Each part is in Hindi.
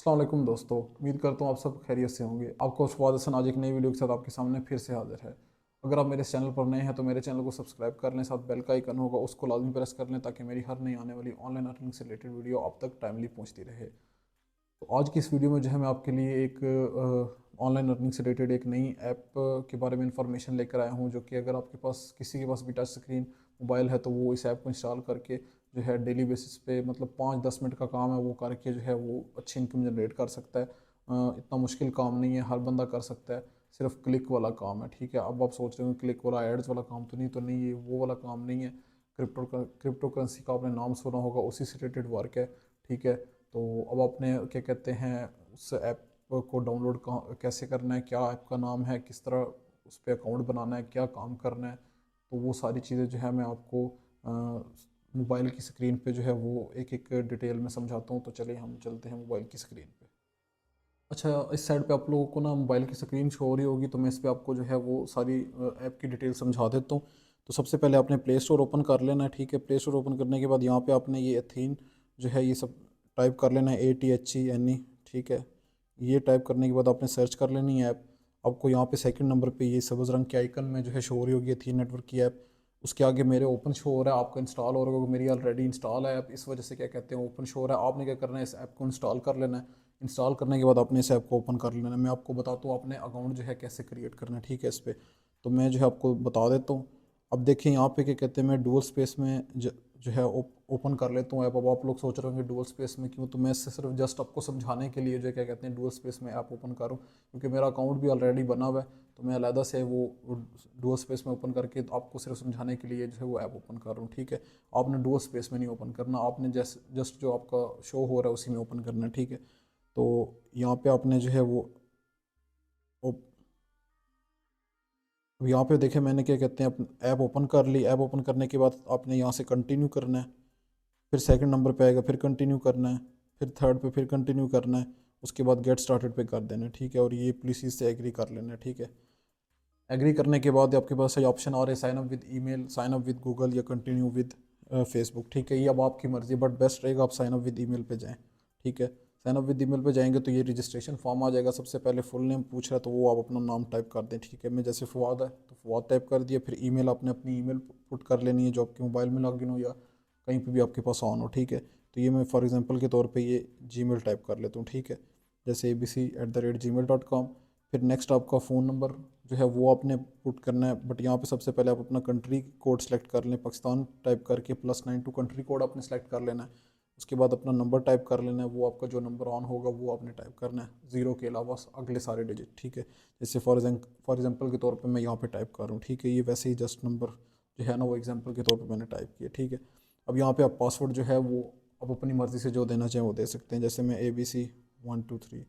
अस्सलाम वालेकुम दोस्तों, उम्मीद करता हूँ आप सब खैरियत से होंगे। आपका फवाद हसन आज एक नई वीडियो के साथ आपके सामने फिर से हाजिर है। अगर आप मेरे चैनल पर नए हैं तो मेरे चैनल को सब्सक्राइब कर लें, साथ बेल का आइकन होगा उसको लाजमी प्रेस कर लें ताकि मेरी हर नई आने वाली ऑनलाइन अर्निंग से रिलेटेड वीडियो आप तक टाइमली पहुँचती रहे। तो आज की इस वीडियो में जो है मैं आपके लिए एक ऑनलाइन अर्निंग से रिलेटेड एक नई ऐप के बारे में इंफॉर्मेशन लेकर आया हूँ, जो कि अगर आपके पास किसी के पास भी टच स्क्रीन मोबाइल है तो वो इस ऐप को इंस्टॉल करके जो है डेली बेसिस पे मतलब 5-10 मिनट का काम है वो करके जो है वो अच्छी इनकम जनरेट कर सकता है। इतना मुश्किल काम नहीं है, हर बंदा कर सकता है। सिर्फ क्लिक वाला काम है, ठीक है। अब आप सोच रहे हो क्लिक वाला एड्स वाला काम तो नहीं है, वो वाला काम नहीं है। क्रिप्टो करेंसी का आपने नाम सुना होगा, उसी से रिलेटेड वर्क है, ठीक है। तो अब आपने क्या कहते हैं उस ऐप को डाउनलोड कैसे करना है, क्या ऐप का नाम है, किस तरह उस पर अकाउंट बनाना है, क्या काम करना है, तो वो सारी चीज़ें जो है मैं आपको मोबाइल की स्क्रीन पे जो है वो एक एक डिटेल में समझाता हूँ। तो चलिए हम चलते हैं मोबाइल की स्क्रीन पे। अच्छा, इस साइड पे आप लोगों को ना मोबाइल की स्क्रीन शो हो रही होगी, तो मैं इस पे आपको जो है वो सारी ऐप की डिटेल समझा देता हूँ। तो सबसे पहले आपने प्ले स्टोर ओपन कर लेना है, ठीक है। प्ले स्टोर ओपन करने के बाद यहाँ पे आपने ये एथीन जो है ये सब टाइप कर लेना है, ATHENE, ठीक है। ये टाइप करने के बाद आपने सर्च कर लेनी है ऐप। आपको यहाँ पे सेकंड नंबर पे ये सब्ज़ रंग के आइकन में जो है शो हो रही होगी एथीन नेटवर्क की ऐप। उसके आगे मेरे ओपन शो हो रहा है, आपका इंस्टॉल हो रहा होगा, मेरी ऑलरेडी इंस्टॉल है ऐप, इस वजह से क्या कहते हैं ओपन शो हो रहा है। आपने क्या करना है, इस ऐप को इंस्टॉल कर लेना है। इंस्टॉल करने के बाद आपने इस ऐप को ओपन कर लेना है। मैं आपको बताता हूँ आपने अकाउंट जो है कैसे क्रिएट करना है, ठीक है, इस पर। तो मैं जो है आपको बता देता हूँ। अब देखिए यहाँ पे क्या कहते हैं, मैं डुअल स्पेस में जो है ओपन कर लेता हूँ ऐप। अब आप लोग सोच रहे होंगे डुअल स्पेस में क्यों, तो मैं इससे सिर्फ जस्ट आपको समझाने के लिए जो है क्या कहते हैं डुअल स्पेस में ऐप ओपन करूँ, क्योंकि मेरा अकाउंट भी ऑलरेडी बना हुआ है। तो मैं अलहदा से वो डुअल स्पेस में ओपन करके तो आपको सिर्फ समझाने के लिए जो है वो ऐप ओपन कर रहा हूँ, ठीक है। आपने डुअल स्पेस में नहीं ओपन करना, आपने जस्ट जो आपका शो हो रहा है उसी में ओपन करना है, ठीक है। तो यहाँ पे आपने जो है वो अब यहाँ पे देखे मैंने क्या कहते हैं ऐप ओपन कर ली। ऐप ओपन करने के बाद आपने यहाँ से कंटिन्यू करना है, फिर सेकंड नंबर पे आएगा, फिर कंटिन्यू करना है, फिर थर्ड पे फिर कंटिन्यू करना है। उसके बाद गेट स्टार्टेड पे कर देना है, ठीक है। और ये प्लीज़ से एग्री कर लेना है, ठीक है। एग्री करने के बाद आपके पास ये ऑप्शन आ रहे हैं sign up with email, sign up with Google या कंटिन्यू विद फेसबुक, ठीक है। ये अब आपकी मर्ज़ी, बट बेस्ट रहेगा आप साइन अप विद ईमेल पे जाएँ, ठीक है। साइन अप विद ईमेल पे जाएंगे तो ये रजिस्ट्रेशन फॉर्म आ जाएगा। सबसे पहले फुल नेम पूछ रहा है तो वो आप अपना नाम टाइप कर दें, ठीक है। मैं जैसे फवाद है तो फवाद टाइप कर दिया। फिर ईमेल आपने अपनी ईमेल पुट कर लेनी है जो आपके मोबाइल में लॉगिन हो या कहीं पे भी आपके पास ऑन हो, ठीक है। तो ये मैं फॉर एग्जांपल के तौर पे ये जीमेल टाइप कर लेता हूँ, ठीक है, जैसे abc@gmail.com। फिर नेक्स्ट आपका फ़ोन नंबर जो है वो आपने पुट करना है, बट यहाँ पे सबसे पहले आप अपना कंट्री कोड सेलेक्ट कर लें, पाकिस्तान टाइप करके +92 कंट्री कोड आपने सेलेक्ट कर लेना है। उसके बाद अपना नंबर टाइप कर लेना है, वो आपका जो नंबर ऑन होगा वो आपने टाइप करना है, ज़ीरो के अलावा अगले सारे डिजिट, ठीक है। जैसे फॉर एग्जांपल के तौर पे मैं यहाँ पे टाइप कर रहा हूँ, ठीक है। ये वैसे ही जस्ट नंबर जो है ना वो एग्जांपल के तौर पे मैंने टाइप किया, ठीक है। अब यहाँ पे आप पासवर्ड जो है वो आप अपनी मर्ज़ी से जो देना चाहें वो दे सकते हैं। जैसे मैं ABC123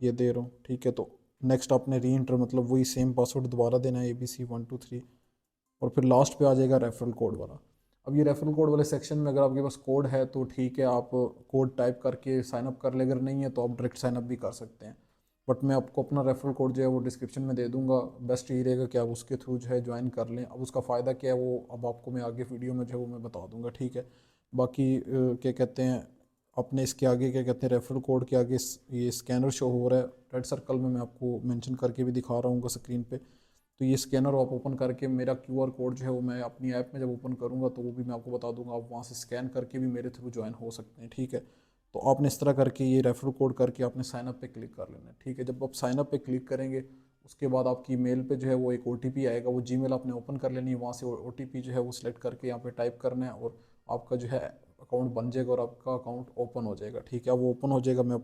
ये दे रहा हूँ, ठीक है। तो नेक्स्ट आपने री इंटर मतलब वही सेम पासवर्ड दोबारा देना है, ABC123। और फिर लास्ट पे आ जाएगा रेफरल कोड वाला। अब ये रेफरल कोड वाले सेक्शन में अगर आपके पास कोड है तो ठीक है, आप कोड टाइप करके साइन अप कर ले। अगर नहीं है तो आप डायरेक्ट साइन अप भी कर सकते हैं। बट मैं आपको अपना रेफरल कोड जो है वो डिस्क्रिप्शन में दे दूंगा। बेस्ट यही रहेगा कि आप उसके थ्रू जो है ज्वाइन कर लें। अब उसका फ़ायदा क्या है वो अब आपको मैं आगे वीडियो में जो है वो मैं बता दूंगा, ठीक है। बाकी क्या कहते हैं अपने इसके आगे क्या कहते हैं रेफरल कोड के आगे ये स्कैनर शो हो रहा है रेड सर्कल में, मैं आपको मेंशन करके भी दिखा रहा हूँ स्क्रीन पे। तो ये स्कैनर आप ओपन करके मेरा QR कोड जो है वो मैं अपनी ऐप में जब ओपन करूँगा तो वो भी मैं आपको बता दूंगा, आप वहाँ से स्कैन करके भी मेरे थ्रू ज्वाइन हो सकते हैं, ठीक है। तो आपने इस तरह करके ये रेफरल कोड करके आपने साइन अप पे क्लिक कर लेना है, ठीक है। जब आप साइन अप पे क्लिक करेंगे उसके बाद आपकी मेल पे जो है वो एक OTP आएगा, वो जीमेल आपने ओपन कर लेनी है। वहाँ से OTP जो है वो सिलेक्ट करके यहाँ पे टाइप करना है और आपका जो है अकाउंट बन जाएगा और आपका अकाउंट ओपन हो जाएगा, ठीक है। वो ओपन हो जाएगा। मैं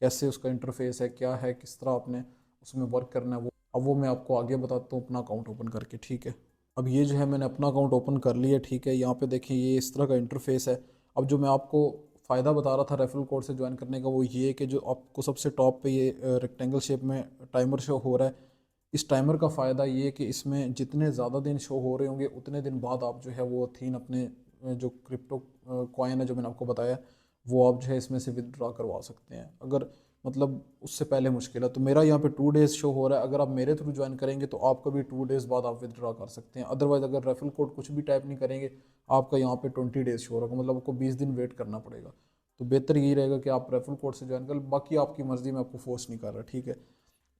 कैसे उसका इंटरफेस है क्या है किस तरह आपने उसमें वर्क करना है वो अब वो मैं आपको आगे बताता हूँ अपना अकाउंट ओपन करके, ठीक है। अब ये जो है मैंने अपना अकाउंट ओपन कर लिया, ठीक है। यहाँ पे देखें ये इस तरह का इंटरफेस है। अब जो मैं आपको फ़ायदा बता रहा था रेफरल कोड से ज्वाइन करने का वो ये है कि जो आपको सबसे टॉप पे ये रेक्टेंगल शेप में टाइमर शो हो रहा है, इस टाइमर का फ़ायदा ये है कि इसमें जितने ज़्यादा दिन शो हो रहे होंगे उतने दिन बाद आप जो है वो थीन अपने जो क्रिप्टो कॉइन है जो मैंने आपको बताया वो आप जो है इसमें से विदड्रॉ करवा सकते हैं। अगर मतलब उससे पहले मुश्किल है तो मेरा यहाँ पे 2 डेज़ शो हो रहा है। अगर आप मेरे थ्रू ज्वाइन करेंगे तो आपका भी 2 डेज़ बाद आप विदड्रॉ कर सकते हैं। अदरवाइज़ अगर रेफरल कोड कुछ भी टाइप नहीं करेंगे आपका यहाँ पे 20 डेज़ शो होगा, मतलब आपको 20 दिन वेट करना पड़ेगा। तो बेहतर यही रहेगा कि आप रेफरल कोड से ज्वाइन कर, बाकी आपकी मर्ज़ी, मैं आपको फोर्स नहीं कर रहा, ठीक है।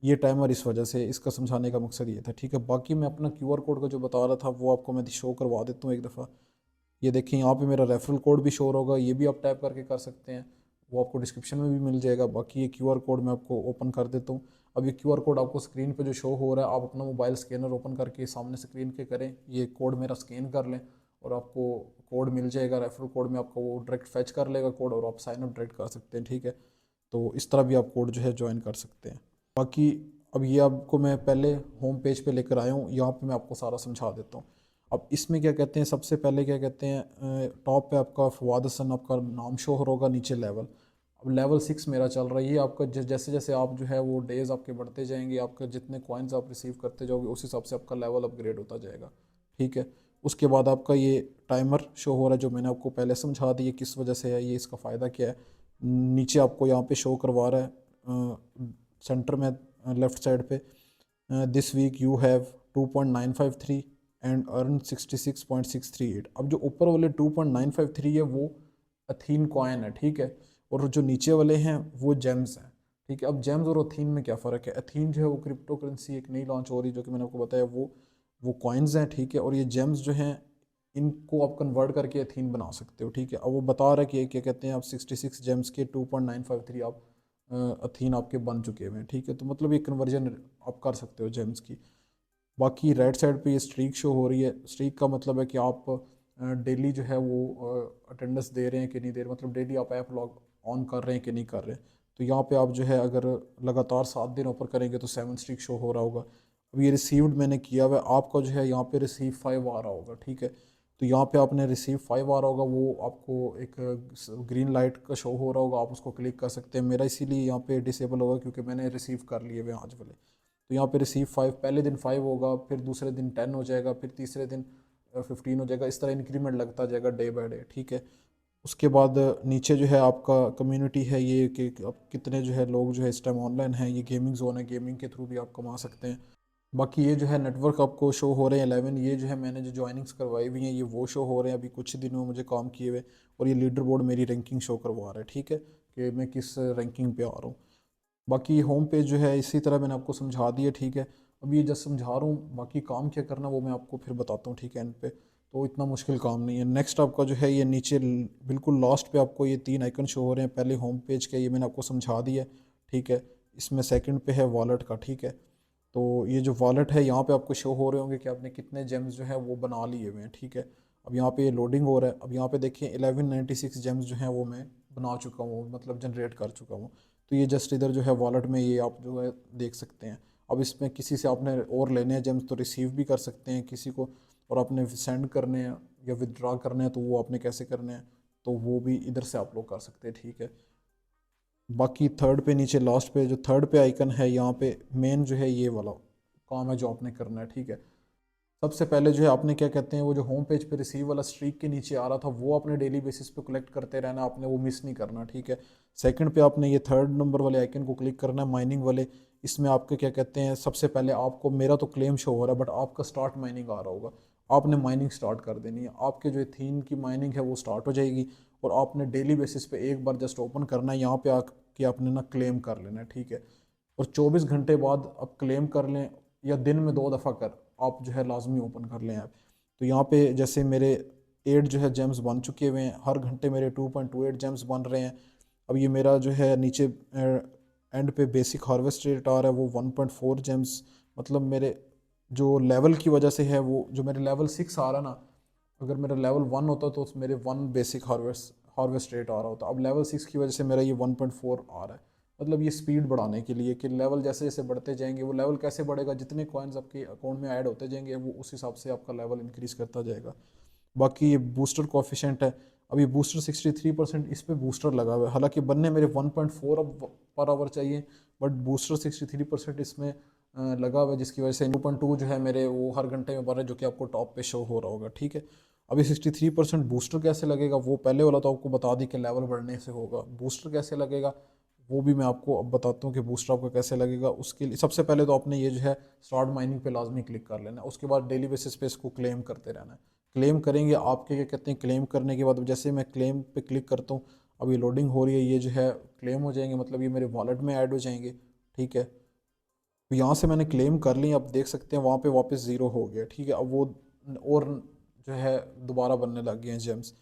ये टाइमर इस वजह से, इसका समझाने का मकसद ये था, ठीक है। बाकी मैं अपना क्यूआर कोड का जो बता रहा था वो आपको मैं शो करवा देता हूँ एक दफ़ा। ये देखिए यहाँ पे मेरा रेफरल कोड भी शो होगा, ये भी आप टाइप करके कर सकते हैं, वो आपको डिस्क्रिप्शन में भी मिल जाएगा। बाकी ये क्यूआर कोड मैं आपको ओपन कर देता हूँ। अब ये क्यूआर कोड आपको स्क्रीन पे जो शो हो रहा है, आप अपना मोबाइल स्कैनर ओपन करके सामने स्क्रीन के करें, ये कोड मेरा स्कैन कर लें और आपको कोड मिल जाएगा। रेफरल कोड में आपको वो डायरेक्ट फेच कर लेगा कोड और आप साइन अप डायरेक्ट कर सकते हैं, ठीक है। तो इस तरह भी आप कोड जो है ज्वाइन कर सकते हैं। बाकी अब ये आपको मैं पहले होम पेज पे लेकर आया हूँ, यहाँ पे मैं आपको सारा समझा देता हूँ। अब इसमें क्या कहते हैं, सबसे पहले क्या कहते हैं, टॉप पे आपका फवाद हसन आपका नाम शो होगा, नीचे लेवल। अब लेवल 6 मेरा चल रहा है, ये आपका जैसे जैसे आप जो है वो डेज़ आपके बढ़ते जाएंगे, आपका जितने कॉइन्स आप रिसीव करते जाओगे उस हिसाब से आपका लेवल अपग्रेड होता जाएगा, ठीक है। उसके बाद आपका ये टाइमर शो हो रहा है जो मैंने आपको पहले समझा दिया किस वजह से है, ये इसका फ़ायदा क्या है। नीचे आपको यहाँ पे शो करवा रहा है सेंटर में लेफ़्ट साइड पे, this week you have 2.953 and earn 66.638। अब जो ऊपर वाले 2.953 है वो अथीन कॉइन है, ठीक है, और जो नीचे वाले हैं वो जेम्स हैं, ठीक है। अब जेम्स और अथीन में क्या फ़र्क है, अथीन जो है वो क्रिप्टो करेंसी एक नई लॉन्च हो रही है जो कि मैंने आपको बताया, वो कॉइन्स हैं, ठीक है, और ये जेम्स जो हैं इनको आप कन्वर्ट करके अथीन बना सकते हो, ठीक है। अब वो बता रहा है कि क्या कहते हैं, आप 66 जेम्स के 2.953 आप अथीन आपके बन चुके हुए हैं, ठीक है। तो मतलब ये कन्वर्जन आप कर सकते हो जेम्स की। बाकी राइट साइड पे ये स्ट्रीक शो हो रही है, स्ट्रीक का मतलब है कि आप डेली जो है वो अटेंडेंस दे रहे हैं कि नहीं दे रहे, मतलब डेली आप ऐप लॉग ऑन कर रहे हैं कि नहीं कर रहे हैं। तो यहाँ पे आप जो है अगर लगातार 7 दिन ऊपर करेंगे तो 7 स्ट्रीक शो हो रहा होगा। अब ये रिसीव्ड मैंने किया हुआ है, आपका जो है यहाँ पे रिसीव 5 आ रहा होगा, ठीक है। तो यहाँ पे आपने रिसीव 5 आ रहा होगा, वो आपको एक ग्रीन लाइट का शो हो रहा होगा, आप उसको क्लिक कर सकते हैं। मेरा इसीलिए यहाँ पे डिसेबल होगा क्योंकि मैंने रिसीव कर लिए हुए आज वाले। तो यहाँ पे रिसीव 5, पहले दिन 5 होगा, फिर दूसरे दिन 10 हो जाएगा, फिर तीसरे दिन 15 हो जाएगा, इस तरह इंक्रीमेंट लगता जाएगा डे बाय डे, ठीक है। उसके बाद नीचे जो है आपका कम्युनिटी है, ये कि आप कितने जो है लोग जो है इस टाइम ऑनलाइन हैं, ये गेमिंग जोन है, गेमिंग के थ्रू भी आप कमा सकते हैं। बाकी ये जो है नेटवर्क आपको शो हो रहे हैं 11, ये जो है मैंने जो ज्वाइनिंग्स करवाई हुई हैं ये वो शो हो रहे हैं अभी कुछ दिनों में मुझे काम किए हुए, और ये लीडर बोर्ड मेरी रैंकिंग शो करवा रहा है, ठीक है, कि मैं किस रैंकिंग पे आ रहा हूँ। बाकी होम पेज जो है इसी तरह मैंने आपको समझा दिया, ठीक है। अब ये जस्ट समझा रहा हूँ, बाकी काम क्या करना वो मैं आपको फिर बताता हूँ, ठीक है, एंड पे। तो इतना मुश्किल काम नहीं है। नेक्स्ट आपका जो है ये नीचे बिल्कुल लास्ट पे आपको ये 3 आइकन शो हो रहे हैं, पहले होम पेज के, ये मैंने आपको समझा दिया, ठीक है। इसमें सेकंड पे है वॉलेट का, ठीक है। तो ये जो वॉलेट है यहाँ पे आपको शो हो रहे होंगे कि आपने कितने जेम्स जो है वो बना लिए हुए हैं, ठीक है। अब यहाँ पे ये लोडिंग हो रहा है, अब यहाँ पे देखिए 1196 जेम्स जो हैं वो मैं बना चुका हूँ, मतलब जनरेट कर चुका हूँ। तो ये जस्ट इधर जो है वॉलेट में ये आप जो है देख सकते हैं। अब इसमें किसी से आपने और लेने हैं जेम्स तो रिसीव भी कर सकते हैं किसी को, और आपने सेंड करने हैं या विदड्रॉ करने हैं तो वो आपने कैसे करने हैं, तो वो भी इधर से आप लोग कर सकते हैं, ठीक है। बाकी थर्ड पे नीचे लास्ट पे जो थर्ड पे आइकन है यहाँ पे मेन जो है ये वाला काम है जो आपने करना है, ठीक है। सबसे पहले जो है आपने क्या कहते हैं वो जो होम पेज पे रिसीव वाला स्ट्रीक के नीचे आ रहा था वो आपने डेली बेसिस पे कलेक्ट करते रहना, आपने वो मिस नहीं करना, ठीक है। सेकंड पे आपने ये थर्ड नंबर वाले आइकन को क्लिक करना है, माइनिंग वाले। इसमें आपके क्या कहते हैं, सबसे पहले आपको, मेरा तो क्लेम शो हो रहा है बट आपका स्टार्ट माइनिंग आ रहा होगा, आपने माइनिंग स्टार्ट कर देनी है। आपके जो थीन की माइनिंग है वो स्टार्ट हो जाएगी और आपने डेली बेसिस पे एक बार जस्ट ओपन करना है, यहाँ पे आके आपने ना क्लेम कर लेना है, ठीक है। और 24 घंटे बाद आप क्लेम कर लें या दिन में 2 दफ़ा कर आप जो है लाजमी ओपन कर लें ऐप। तो यहाँ पे जैसे मेरे 8 जो है जेम्स बन चुके हुए हैं, हर घंटे मेरे 2.28 जेम्स बन रहे हैं। अब ये मेरा जो है नीचे एंड पे बेसिक हार्वेस्ट रेट आ रहा है वो 1.4 जेम्स, मतलब मेरे जो लेवल की वजह से है, वो जो मेरे लेवल 6 आ रहा ना, अगर मेरा लेवल 1 होता तो मेरे 1 बेसिक हार्वेस्ट रेट आ रहा होता, अब लेवल 6 की वजह से मेरा ये 1.4 आ रहा है। मतलब ये स्पीड बढ़ाने के लिए कि लेवल जैसे जैसे बढ़ते जाएंगे, वो लेवल कैसे बढ़ेगा, जितने कॉइन्स आपके अकाउंट में ऐड होते जाएंगे वो उस हिसाब से आपका लेवल इंक्रीज़ करता जाएगा। बाकी ये बूस्टर कोफिशेंट है, अब ये बूस्टर 63%, इस पे बूस्टर लगा हुआ है, हालांकि बनने मेरे 1.4 पर आवर चाहिए, बट बूस्टर 63% इसमें लगा हुआ है, जिसकी वजह से 2.2 जो है मेरे वो हर घंटे में बढ़ रहा है, जो कि आपको टॉप पे शो हो रहा होगा, ठीक है। अभी 63% बूस्टर कैसे लगेगा, वो पहले वाला तो आपको बता दी कि लेवल बढ़ने से होगा, बूस्टर कैसे लगेगा वो भी मैं आपको अब बताता हूँ कि बूस्टर आपका कैसे लगेगा। उसके लिए सबसे पहले तो आपने ये जो है स्टार्ट माइनिंग पे लाजमी क्लिक कर लेना है, उसके बाद डेली बेसिस पे इसको क्लेम करते रहना है। क्लेम करेंगे आपके क्या कहते हैं, क्लेम करने के बाद जैसे मैं क्लेम पे क्लिक करता हूँ, अब ये लोडिंग हो रही है, ये जो है क्लेम हो जाएंगे, मतलब ये मेरे वॉलेट में ऐड हो जाएंगे। ठीक है, तो यहाँ से मैंने क्लेम कर ली, आप देख सकते हैं वहाँ पे वापस ज़ीरो हो गया। ठीक है, अब वो और जो है दोबारा बनने लग गए हैं जेम्स।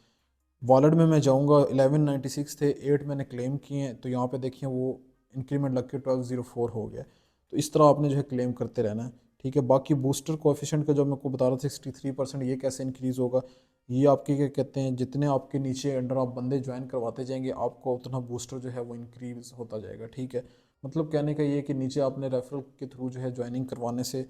वॉलेट में मैं जाऊँगा, 1196 थे, 8 मैंने क्लेम किए हैं, तो यहाँ पे देखिए वो इंक्रीमेंट लग के 1204 हो गया। तो इस तरह आपने जो है क्लेम करते रहना है। ठीक है, बाकी बूस्टर कोएफिशिएंट का जो मैं आपको बता रहा था 63%, ये कैसे इंक्रीज़ होगा, ये आपके क्या कहते हैं, जितने आपके नीचे अंडर आप बंदे ज्वाइन करवाते जाएंगे आपको उतना बूस्टर जो है वो इंक्रीज़ होता जाएगा। ठीक है, मतलब कहने का ये है कि नीचे आपने रेफरल के थ्रू जो है ज्वाइनिंग करवाने से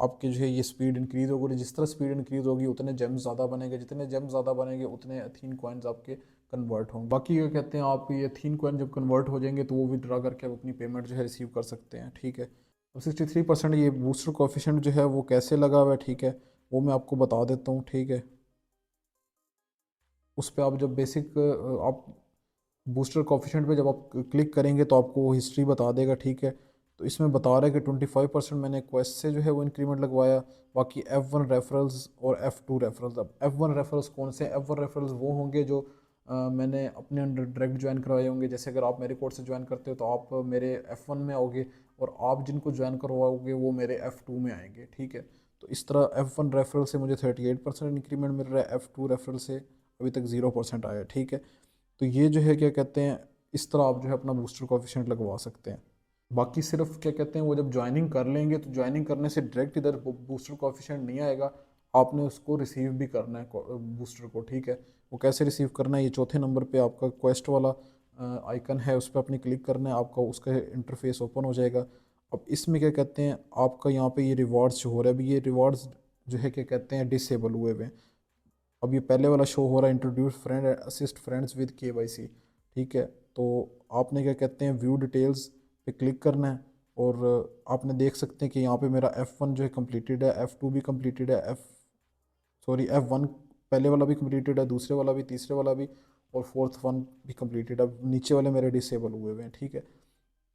आपकी जो है ये स्पीड इंक्रीज़ होगी, जिस तरह स्पीड इंक्रीज़ होगी उतने जेम्स ज़्यादा बनेंगे, जितने जेम्स ज़्यादा बनेंगे उतने अथीन कॉइन्स आपके कन्वर्ट होंगे। बाकी ये कहते हैं आप ये अथीन कॉइन जब कन्वर्ट हो जाएंगे तो वो विड्रा करके आप अपनी पेमेंट जो है रिसीव कर सकते हैं। ठीक है, अब 63% ये बूस्टर कोएफिशिएंट जो है वो कैसे लगा हुआ है, ठीक है, वो मैं आपको बता देता हूँ। ठीक है, उस पर आप जब बेसिक आप बूस्टर कोफिशिएंट पे जब आप क्लिक करेंगे तो आपको वो हिस्ट्री बता देगा। ठीक है, तो इसमें बता रहा है कि 25% मैंने क्वेस्ट से जो है वो इंक्रीमेंट लगवाया, बाकी F1 रेफरल्स और F2 रेफरल्स। अब F1 रेफरल्स कौन से हैं? F1 रेफरल्स वो होंगे जो मैंने अपने अंडर डायरेक्ट ज्वाइन करवाए होंगे। जैसे अगर आप मेरे कोर्स से ज्वाइन करते हो तो आप मेरे F1 में आओगे, और आप जिनको ज्वाइन करवाओगे वो मेरे F2 में आएंगे। ठीक है, तो इस तरह F1 रेफरल से मुझे 38% इंक्रीमेंट मिल रहा है, F2 रेफरल से अभी तक 0% आया। ठीक है, तो ये जो है क्या कहते हैं, इस तरह आप जो है अपना बूस्टर कोएफिशिएंट लगवा सकते हैं। बाकी सिर्फ क्या कहते हैं, वो जब ज्वाइनिंग कर लेंगे तो ज्वाइनिंग करने से डायरेक्ट इधर बूस्टर कोएफिशिएंट नहीं आएगा, आपने उसको रिसीव भी करना है बूस्टर को। ठीक है, वो कैसे रिसीव करना है, ये चौथे नंबर पे आपका क्वेस्ट वाला आइकन है, उस पर अपनी क्लिक करना है, आपका उसका इंटरफेस ओपन हो जाएगा। अब इसमें क्या कहते हैं, आपका यहाँ पे ये रिवार्ड्स जो हो रहा है, अभी ये रिवार्ड्स जो है क्या कहते हैं डिसेबल हुए हुए हैं। अब ये पहले वाला शो हो रहा है introduce friend assist friends with KYC। ठीक है, तो आपने क्या कहते हैं व्यू डिटेल्स पे क्लिक करना है, और आपने देख सकते हैं कि यहाँ पे मेरा F1 जो है कम्प्लीटेड है, F2 भी कम्प्लीटेड है, F1 पहले वाला भी कम्प्लीटेड है, दूसरे वाला भी, तीसरे वाला भी, और फोर्थ वन भी कम्प्लीटेड है। अब नीचे वाले मेरे डिसेबल हुए हुए हैं। ठीक है,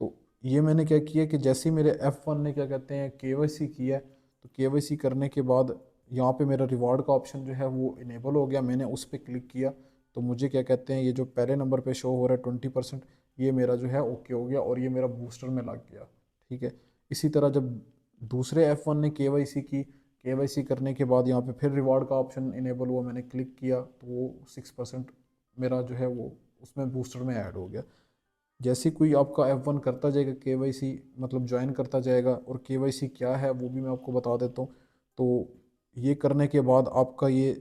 तो ये मैंने क्या किया कि जैसे ही मेरे F1 ने क्या कहते हैं KYC किया है, तो KYC करने के बाद यहाँ पे मेरा रिवार्ड का ऑप्शन जो है वो इनेबल हो गया, मैंने उस पर क्लिक किया, तो मुझे क्या कहते हैं ये जो पहले नंबर पे शो हो रहा है 20%, ये मेरा जो है ओके हो गया और ये मेरा बूस्टर में लग गया। ठीक है, इसी तरह जब दूसरे F1 ने KYC की, KYC करने के बाद यहाँ पे फिर रिवार्ड का ऑप्शन इनेबल हुआ, मैंने क्लिक किया तो वो 6% मेरा जो है वो उसमें बूस्टर में ऐड हो गया। जैसे कोई आपका F1 करता जाएगा KYC, मतलब ज्वाइन करता जाएगा, और KYC क्या है वो भी मैं आपको बता देता हूँ। तो ये करने के बाद आपका ये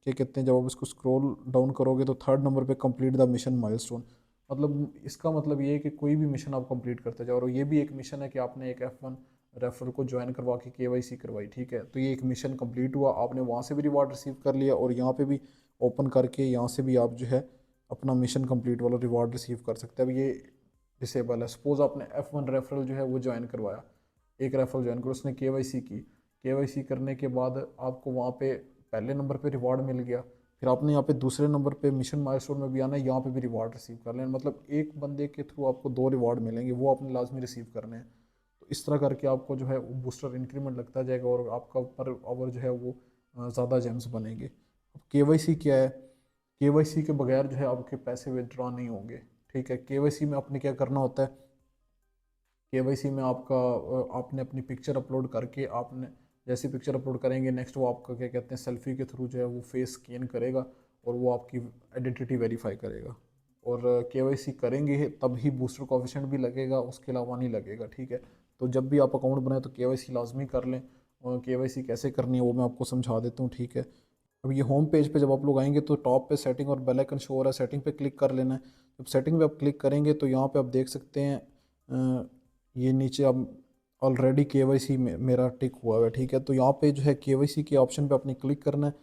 क्या कहते हैं, जब आप इसको स्क्रॉल डाउन करोगे तो थर्ड नंबर पे कंप्लीट द मिशन माइलस्टोन, मतलब इसका मतलब ये है कि कोई भी मिशन आप कंप्लीट करते जाओ, और ये भी एक मिशन है कि आपने एक F1 रेफर को ज्वाइन करवा के KYC करवाई। ठीक है, तो ये एक मिशन कंप्लीट हुआ, आपने वहाँ से भी रिवार्ड रिसीव कर लिया, और यहाँ पे भी ओपन करके यहाँ से भी आप जो है अपना मिशन कंप्लीट वाला रिवार्ड रिसीव कर सकते हैं। अब ये डिसेबल है। सपोज आपने F1 रेफरल जो है वो ज्वाइन करवाया, एक रेफरल ज्वाइन करो, उसने KYC की, KYC करने के बाद आपको वहाँ पे पहले नंबर पे रिवार्ड मिल गया, फिर आपने यहाँ पे दूसरे नंबर पे मिशन माइलस्टोन में भी आना है, यहाँ पे भी रिवार्ड रिसीव कर लेना, मतलब एक बंदे के थ्रू आपको दो रिवार्ड मिलेंगे, वो आपने लाजमी रिसीव करने हैं। तो इस तरह करके आपको जो है बूस्टर इंक्रीमेंट लगता जाएगा, और आपका पर आवर जो है वो ज़्यादा जेम्स बनेंगे। अब KYC क्या है, KYC के बगैर जो है आपके पैसे विदड्रॉ नहीं होंगे। ठीक है, KYC में आपने क्या करना होता है, KYC में आपका आपने अपनी पिक्चर अपलोड करके, आपने जैसी पिक्चर अपलोड करेंगे नेक्स्ट वो आपका क्या कहते हैं सेल्फी के थ्रू जो है वो फेस स्कैन करेगा, और वो आपकी आइडेंटिटी वेरीफाई करेगा, और KYC करेंगे तब ही बूस्टर कोएफिशिएंट भी लगेगा, उसके अलावा नहीं लगेगा। ठीक है, तो जब भी आप अकाउंट बनाए तो KYC लाजमी कर लें, और KYC कैसे करनी है वो मैं आपको समझा देता हूँ। ठीक है, अब ये होम पेज पे जब आप लोग आएंगे तो टॉप पे सेटिंग और बेल आइकन शो हो रहा है, सेटिंग पे क्लिक कर लेना है। जब सेटिंग पे आप क्लिक करेंगे तो यहाँ पे आप देख सकते हैं ये नीचे अब ऑलरेडी KYC मेरा टिक हुआ है। ठीक है, तो यहाँ पे जो है KYC के ऑप्शन पे आपने क्लिक करना है,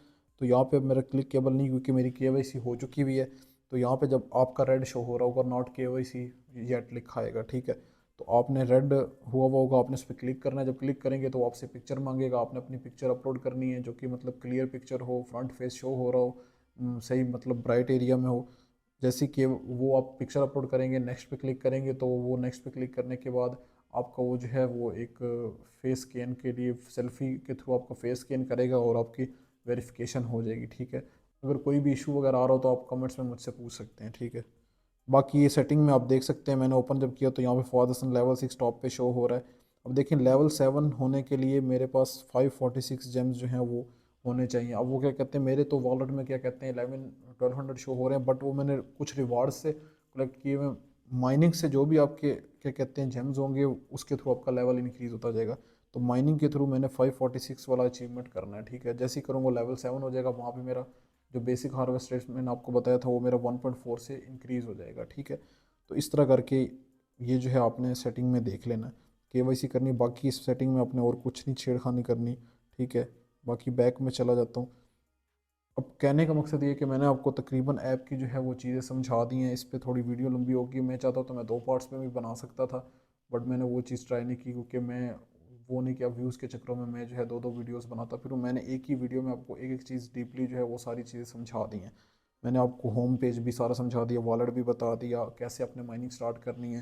तो यहाँ पे मेरा क्लिक केबल नहीं, क्योंकि मेरी KYC हो चुकी हुई है। तो यहाँ पे जब आपका रेड शो हो रहा होगा नॉट KYC येट लिखा आएगा। ठीक है, तो आपने रेड हुआ हुआ होगा, आपने उस पर क्लिक करना है, जब क्लिक करेंगे तो आपसे पिक्चर मांगेगा, आपने अपनी पिक्चर अपलोड करनी है जो कि मतलब क्लियर पिक्चर हो, फ्रंट फेस शो हो रहा हो, सही मतलब ब्राइट एरिया में हो। जैसे कि वो आप पिक्चर अपलोड करेंगे, नेक्स्ट पे क्लिक करेंगे, तो वो नेक्स्ट पे क्लिक करने के बाद आपका वो जो है वो एक फेस स्कैन के लिए सेल्फी के थ्रू आपका फेस स्कैन करेगा, और आपकी वेरिफिकेशन हो जाएगी। ठीक है, अगर कोई भी इशू वगैरह आ रहा हो तो आप कमेंट्स में मुझसे पूछ सकते हैं। ठीक है। बाकी ये सेटिंग में आप देख सकते हैं, मैंने ओपन जब किया तो यहाँ पे फॉरदर्सन लेवल 6 टॉप पे शो हो रहा है। अब देखिए लेवल 7 होने के लिए मेरे पास 546 जेम्स जो हैं वो होने चाहिए। अब वो क्या कहते हैं, मेरे तो वॉलेट में क्या कहते हैं 1200 शो हो रहे हैं, बट वो मैंने कुछ रिवार्ड से कलेक्ट किए हुए। माइनिंग से जो भी आपके क्या कहते हैं जेम्स होंगे उसके थ्रू आपका लेवल इंक्रीज़ होता जाएगा। तो माइनिंग के थ्रू मैंने 546 वाला अचीवमेंट करना है, ठीक है। जैसे ही करूँगा लेवल 7 हो जाएगा, वहाँ पे मेरा जो बेसिक हार्वेस्ट रेट मैंने आपको बताया था वो मेरा 1.4 से इंक्रीज़ हो जाएगा, ठीक है। तो इस तरह करके ये जो है आपने सेटिंग में देख लेना, केवाईसी करनी। बाकी इस सेटिंग में आपने और कुछ नहीं छेड़खानी करनी, ठीक है। बाकी बैक में चला जाता हूँ। अब कहने का मकसद ये है कि मैंने आपको तकरीबन ऐप की जो है वो चीज़ें समझा दी हैं। इस पे थोड़ी वीडियो लंबी होगी, मैं चाहता तो मैं 2 पार्ट्स में भी बना सकता था, बट मैंने वो चीज़ ट्राई नहीं की, क्योंकि मैं वो नहीं कि अब व्यूज़ के चक्करों में मैं जो है 2-2 वीडियोस बनाता फिर। मैंने एक ही वीडियो में आपको एक एक चीज़ डीपली जो है वो सारी चीज़ें समझा दी हैं। मैंने आपको होम पेज भी सारा समझा दिया, वॉलेट भी बता दिया, कैसे अपने माइनिंग स्टार्ट करनी है,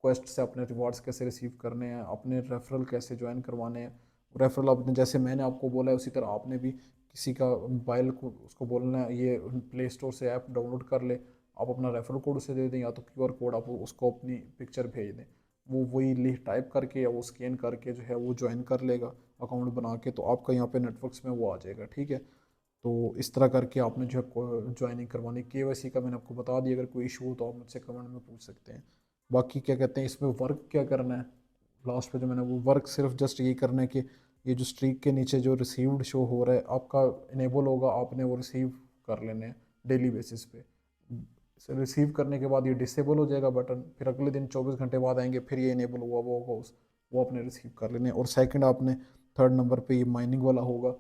क्वेस्ट से अपने रिवार्ड्स कैसे रिसीव करने हैं, अपने रेफरल कैसे ज्वाइन करवाने हैं। रेफरल आपने जैसे मैंने आपको बोला है उसी तरह आपने भी किसी का मोबाइल को उसको बोलना है ये प्ले स्टोर से ऐप डाउनलोड कर ले, आप अपना रेफरल कोड उसे दे दें, या तो क्यूआर कोड आप उसको अपनी पिक्चर भेज दें, वो वही लिंक टाइप करके या वो स्कैन करके जो है वो ज्वाइन कर लेगा अकाउंट बना के, तो आपका यहाँ पे नेटवर्क्स में वो आ जाएगा, ठीक है। तो इस तरह करके आपने जो है ज्वाइनिंग करवानी। केवाईसी का मैंने आपको बता दिया, अगर कोई इशू हो तो आप मुझसे कमेंट में पूछ सकते हैं। बाकी क्या कहते हैं इसमें वर्क क्या करना है, लास्ट पे जो मैंने वो वर्क सिर्फ जस्ट ये करना है कि ये जो स्ट्रीक के नीचे जो रिसीव्ड शो हो रहा है आपका इनेबल होगा, आपने वो रिसीव कर लेने हैं डेली बेसिस पे। रिसीव करने के बाद ये डिसेबल हो जाएगा बटन, फिर अगले दिन 24 घंटे बाद आएंगे, फिर ये इनेबल हुआ वो होगा वो आपने रिसीव कर लेने। और सेकंड आपने थर्ड नंबर पे ये माइनिंग वाला होगा।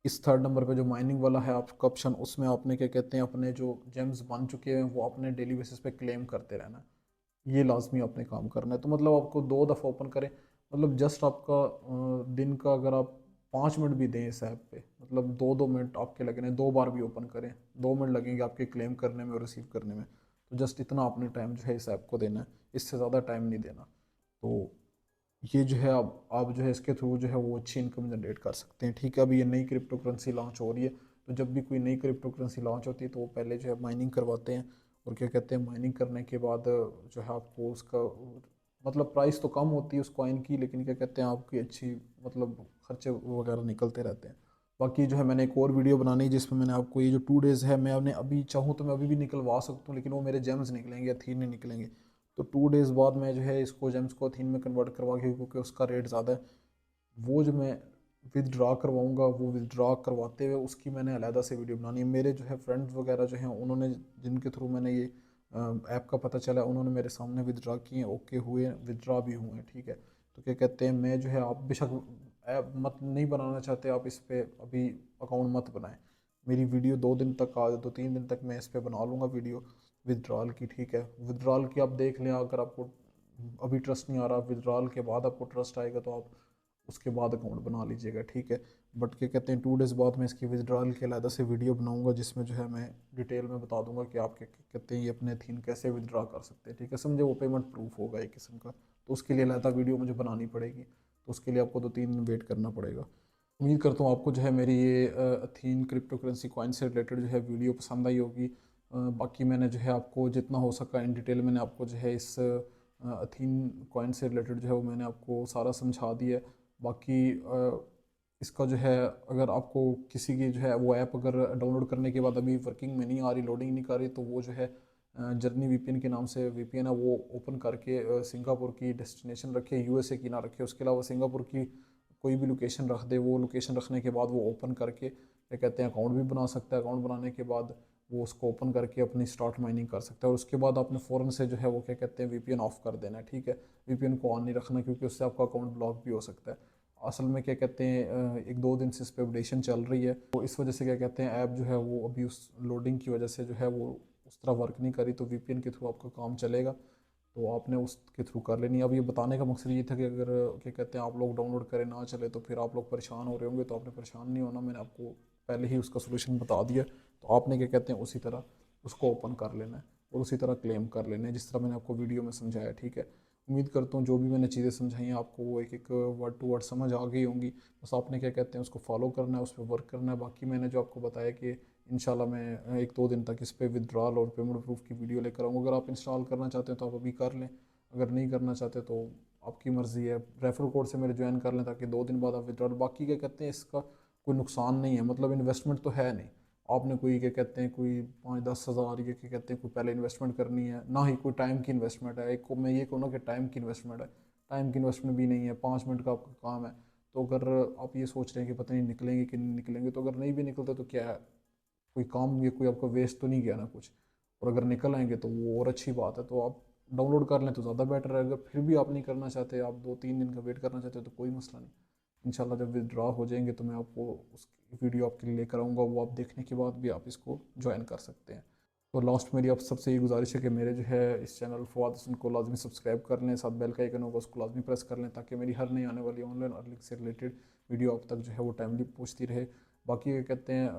इस थर्ड नंबर पे जो माइनिंग वाला है आपका ऑप्शन, उसमें आपने क्या कहते हैं अपने जो जेम्स बन चुके हैं वो अपने डेली बेसिस पे क्लेम करते रहना है। ये लाजमी आपने काम करना है। तो मतलब आपको 2 दफ़ा ओपन करें, मतलब जस्ट आपका दिन का अगर आप 5 मिनट भी दें इस ऐप पे, मतलब 2-2 मिनट आपके लगने, 2 बार भी ओपन करें 2 मिनट लगेंगे आपके क्लेम करने में और रिसीव करने में। तो जस्ट इतना आपने टाइम जो है इस ऐप को देना है, इससे ज़्यादा टाइम नहीं देना। तो ये जो है आप जो है इसके थ्रू जो है वो अच्छी इनकम जनरेट कर सकते हैं, ठीक है। अभी ये नई क्रिप्टो करेंसी लॉन्च हो रही है, तो जब भी कोई नई क्रिप्टो करेंसी लॉन्च होती है तो वो पहले जो है माइनिंग करवाते हैं, और क्या कहते हैं माइनिंग करने के बाद जो है आपको उसका मतलब प्राइस तो कम होती है उस कॉइन की, लेकिन क्या कहते हैं आपकी अच्छी मतलब खर्चे वगैरह निकलते रहते हैं। बाकी जो है मैंने एक और वीडियो बनानी है जिसमें मैंने आपको ये जो 2 डेज़ है, मैं उन्हें अभी चाहूँ तो मैं अभी भी निकलवा सकता हूँ, लेकिन वो मेरे जेम्स निकलेंगे या थीन नहीं निकलेंगे। तो 2 डेज़ बाद मैं जो है इसको जेम्स को थीन में कन्वर्ट करवा के, क्योंकि उसका रेट ज़्यादा है, वो जो मैं विदड्रा करवाऊँगा वो विदड्रा करवाते हुए उसकी मैंने अलहदा से वीडियो बनानी है। मेरे जो है फ्रेंड्स वगैरह जो हैं उन्होंने, जिनके थ्रू मैंने ये ऐप का पता चला, उन्होंने मेरे सामने विदड्रा किए, ओके हुए, विदड्रा भी हुए हैं, ठीक है। तो क्या कहते हैं मैं जो है, आप बेशक ऐप मत नहीं बनाना चाहते आप इस पर अभी अकाउंट मत बनाएं। मेरी वीडियो 2 दिन तक आ 2-3 दिन तक मैं इस पर बना लूँगा वीडियो विदड्रॉल की, ठीक है। विदड्रॉल की आप देख लें, अगर आपको अभी ट्रस्ट नहीं आ रहा, विदड्रॉल के बाद आपको ट्रस्ट आएगा तो आप उसके बाद अकाउंट बना लीजिएगा, ठीक है। बट क्या कहते हैं 2 डेज़ बाद मैं इसकी विदड्रॉल के अलग से वीडियो बनाऊंगा, जिसमें जो है मैं डिटेल में बता दूंगा कि आप क्या कहते हैं ये अपने थीन कैसे विदड्रॉ कर सकते हैं, ठीक है। समझे, वो पेमेंट प्रूफ होगा एक किस्म का, तो उसके लिए अलग वीडियो मुझे बनानी पड़ेगी, तो उसके लिए आपको 2-3 दिन वेट करना पड़ेगा। उम्मीद करता हूँ आपको जो है मेरी ये अथीन क्रिप्टो करेंसी कॉइन से रिलेटेड जो है वीडियो पसंद आई होगी। बाकी मैंने जो है आपको जितना हो सका इन डिटेल मैंने आपको जो है इस अथीन कॉइन से रिलेटेड जो है वो मैंने आपको सारा समझा दिया है। बाकी इसका जो है अगर आपको किसी की जो है वो ऐप अगर डाउनलोड करने के बाद अभी वर्किंग में नहीं आ रही, लोडिंग नहीं कर रही, तो वो जो है जर्नी वीपीएन के नाम से वीपीएन है, वो ओपन करके सिंगापुर की डेस्टिनेशन रखे, यूएसए की ना रखे, उसके अलावा सिंगापुर की कोई भी लोकेशन रख दे। वो लोकेशन रखने के बाद वो ओपन करके क्या कहते हैं अकाउंट भी बना सकता है। अकाउंट बनाने के बाद वो उसको ओपन करके अपनी स्टार्ट माइनिंग कर सकता है, और उसके बाद आपने फ़ौरन से जो है वो क्या कहते हैं वीपीएन ऑफ कर देना है, ठीक है। वीपीएन को ऑन नहीं रखना, क्योंकि उससे आपका अकाउंट ब्लॉक भी हो सकता है। असल में क्या कहते हैं 1-2 दिन से इस पर अपडेशन चल रही है, तो इस वजह से क्या कहते हैं ऐप जो है वो अभी उस लोडिंग की वजह से जो है वो उस तरह वर्क नहीं करी, तो वीपीएन के थ्रू आपका काम चलेगा, तो आपने उसके थ्रू कर लेनी। अब ये बताने का मकसद ये था कि अगर क्या कहते हैं आप लोग डाउनलोड करें ना चले तो फिर आप लोग परेशान हो रहे होंगे, तो आपने परेशान नहीं होना, मैंने आपको पहले ही उसका सोल्यूशन बता दिया। तो आपने क्या कहते हैं उसी तरह उसको ओपन कर लेना है और उसी तरह क्लेम कर लेना है, जिस तरह मैंने आपको वीडियो में समझाया, ठीक है। उम्मीद करता हूँ जो भी मैंने चीज़ें समझाई हैं आपको वो एक एक वर्ड टू वर्ड समझ आ गई होंगी। बस आपने क्या कहते हैं उसको फॉलो करना है, उस पर वर्क करना है। बाकी मैंने जो आपको बताया कि इंशाल्लाह मैं 1-2 दिन तक इस पे विड्रॉल और पेमेंट प्रूफ की वीडियो लेकर आऊँगा। अगर आप इंस्टॉल करना चाहते हैं तो आप अभी कर लें, अगर नहीं करना चाहते तो आपकी मर्ज़ी है। रेफरल कोड से मेरे ज्वाइन कर लें ताकि 2 दिन बाद आप विड्रॉल, बाकी क्या कहते हैं इसका कोई नुकसान नहीं है, मतलब इन्वेस्टमेंट तो है नहीं। आपने कोई क्या कहते हैं कोई 5-10 हज़ार ये क्या कहते हैं कोई पहले इन्वेस्टमेंट करनी है, ना ही कोई टाइम की इन्वेस्टमेंट है। एक को मैं ये कहूँ ना कि टाइम की इन्वेस्टमेंट है, टाइम की इन्वेस्टमेंट भी नहीं है, 5 मिनट का आपका काम है। तो अगर आप ये सोच रहे हैं कि पता नहीं निकलेंगे कि नहीं निकलेंगे, तो अगर नहीं भी निकलते तो क्या है, कोई काम, ये कोई आपका वेस्ट तो नहीं गया ना कुछ। और अगर निकल आएंगे तो वो और अच्छी बात है, तो आप डाउनलोड कर लें तो ज़्यादा बेटर है। अगर फिर भी आप नहीं करना चाहते, आप 2-3 दिन का वेट करना चाहते हो तो कोई मसला नहीं। इंशाल्लाह जब विदड्रॉ हो जाएंगे तो मैं आपको उसकी वीडियो आपके लिए लेकर आऊँगा, वो आप देखने के बाद भी आप इसको ज्वाइन कर सकते हैं। तो लास्ट मेरी आप सबसे ये गुजारिश है कि मेरे जो है इस चैनल फवाद हसन को लाजमी सब्सक्राइब कर लें, साथ बेल का आइकन होगा उसको लाजमी प्रेस कर लें ताकि मेरी हर नई आने वाली ऑनलाइन अर्निंग से रिलेटेड वीडियो आप तक जो है वो टाइमली पहुँचती रहे। बाकी क्या कहते हैं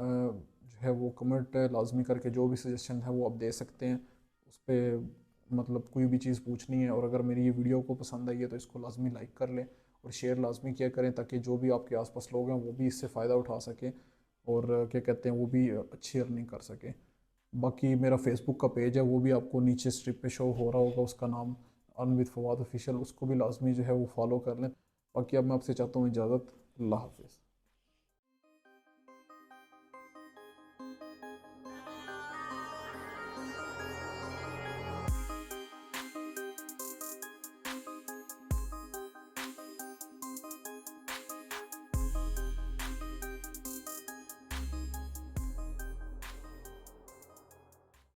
जो है वो कमेंट लाजमी करके जो भी सजेशन है वो आप दे सकते हैं उस पर, मतलब कोई भी चीज़ पूछनी है। और अगर मेरी ये वीडियो को पसंद आई है तो इसको लाजमी लाइक कर लें और शेयर लाजमी किया करें ताकि जो भी आपके आसपास लोग हैं वो भी इससे फ़ायदा उठा सकें और क्या कहते हैं वो भी अच्छी अर्निंग कर सकें। बाकी मेरा फेसबुक का पेज है वो भी आपको नीचे स्ट्रिप पे शो हो रहा होगा, उसका नाम अर्न विद फवाद ऑफिशियल, उसको भी लाजमी जो है वो फॉलो कर लें। बाकी अब मैं आपसे चाहता हूँ इजाज़त। अल्लाह हाफिज़।